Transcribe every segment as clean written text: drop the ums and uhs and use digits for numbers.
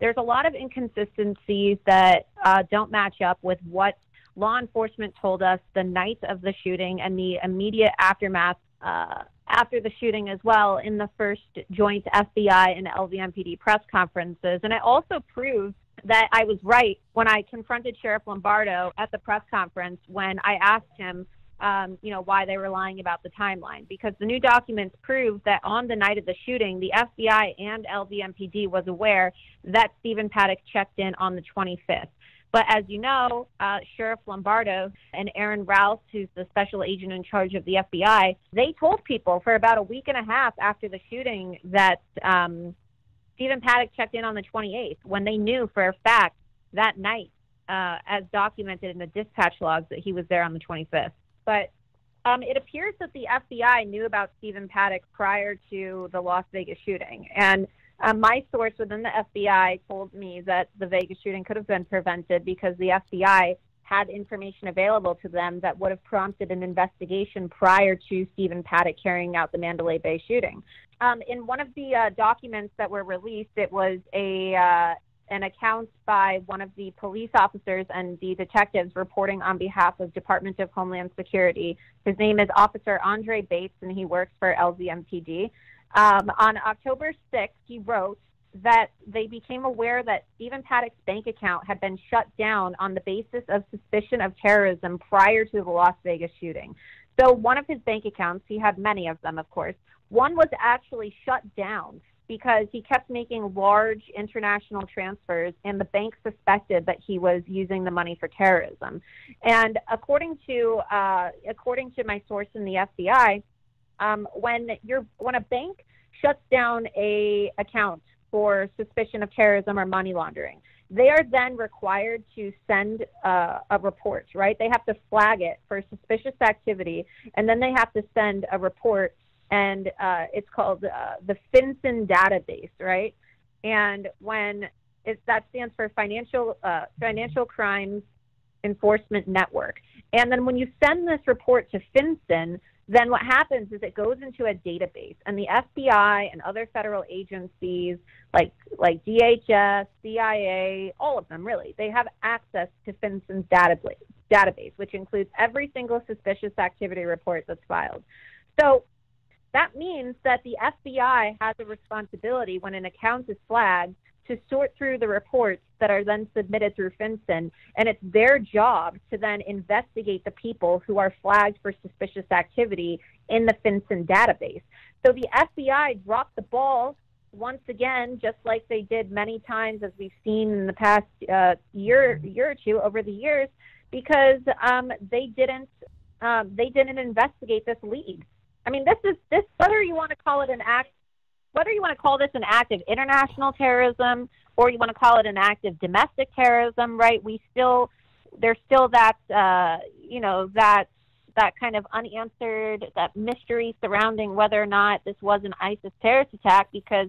there's a lot of inconsistencies that don't match up with what law enforcement told us the night of the shooting and the immediate aftermath after the shooting as well in the first joint FBI and LVMPD press conferences. And it also proves that I was right when I confronted Sheriff Lombardo at the press conference when I asked him, why they were lying about the timeline, because the new documents prove that on the night of the shooting, the FBI and LVMPD was aware that Stephen Paddock checked in on the 25th. But as you know, Sheriff Lombardo and Aaron Rouse, who's the special agent in charge of the FBI, they told people for about a week and a half after the shooting that Stephen Paddock checked in on the 28th, when they knew for a fact that night, as documented in the dispatch logs, that he was there on the 25th. But it appears that the FBI knew about Stephen Paddock prior to the Las Vegas shooting. And my source within the FBI told me that the Vegas shooting could have been prevented because the FBI had information available to them that would have prompted an investigation prior to Stephen Paddock carrying out the Mandalay Bay shooting. In one of the documents that were released, it was an account by one of the police officers and the detectives reporting on behalf of Department of Homeland Security. His name is Officer Andre Bates, and he works for LVMPD. On October 6th, he wrote that they became aware that Stephen Paddock's bank account had been shut down on the basis of suspicion of terrorism prior to the Las Vegas shooting. So one of his bank accounts, he had many of them, of course, one was actually shut down because he kept making large international transfers, and the bank suspected that he was using the money for terrorism. And according to my source in the FBI, when a bank shuts down a account for suspicion of terrorism or money laundering, they are then required to send a report, right? They have to flag it for suspicious activity, and then they have to send a report, and it's called the FinCEN database, right? And that stands for Financial Crimes Enforcement Network. And then when you send this report to FinCEN, then what happens is it goes into a database, and the FBI and other federal agencies like DHS, CIA, all of them really, they have access to FinCEN's database, which includes every single suspicious activity report that's filed. So that means that the FBI has a responsibility when an account is flagged to sort through the reports that are then submitted through FinCEN, and it's their job to then investigate the people who are flagged for suspicious activity in the FinCEN database. So the FBI dropped the ball once again, just like they did many times, as we've seen in the past year or two over the years, because they didn't investigate this lead. I mean, this whether you want to call it an act, whether you want to call this an act of international terrorism or you want to call it an act of domestic terrorism, right? There's still that that kind of unanswered, that mystery surrounding whether or not this was an ISIS terrorist attack, because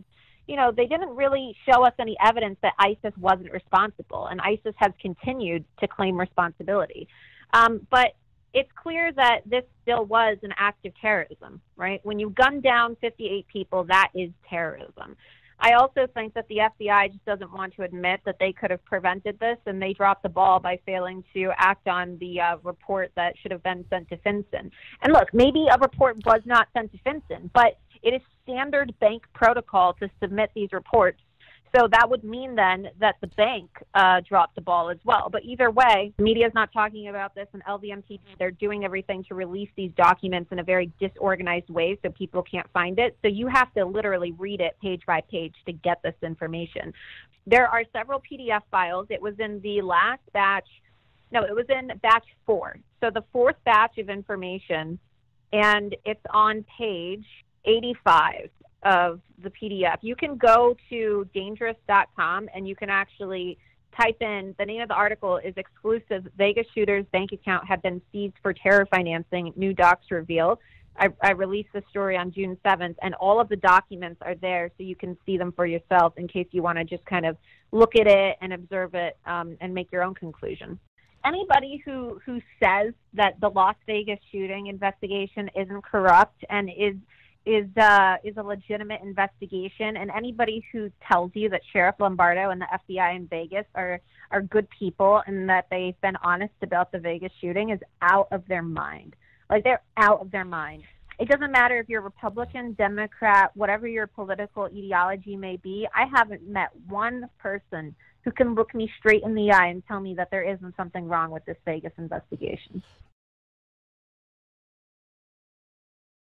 they didn't really show us any evidence that ISIS wasn't responsible, and ISIS has continued to claim responsibility. But it's clear that this still was an act of terrorism, right? When you gun down 58 people, that is terrorism. I also think that the FBI just doesn't want to admit that they could have prevented this, and they dropped the ball by failing to act on the report that should have been sent to FinCEN. And look, maybe a report was not sent to FinCEN, but it is standard bank protocol to submit these reports. So that would mean then that the bank dropped the ball as well. But either way, the media is not talking about this, and LVMPD, they're doing everything to release these documents in a very disorganized way so people can't find it. So you have to literally read it page by page to get this information. There are several PDF files. It was in the last batch. No, it was in batch 4. So the 4th batch of information, and it's on page 85 of the PDF. You can go to dangerous.com and you can actually type in, the name of the article is Exclusive Vegas Shooter's Bank Account Had Been Seized for Terror Financing, New Docs Reveal. I released the story on June 7th, and all of the documents are there so you can see them for yourself in case you want to just kind of look at it and observe it and make your own conclusion. Anybody who says that the Las Vegas shooting investigation isn't corrupt and is is a legitimate investigation, and anybody who tells you that Sheriff Lombardo and the FBI in Vegas are good people and that they've been honest about the Vegas shooting is out of their mind. Like, they're out of their mind. It doesn't matter if you're Republican, Democrat, whatever your political ideology may be. I haven't met one person who can look me straight in the eye and tell me that there isn't something wrong with this Vegas investigation.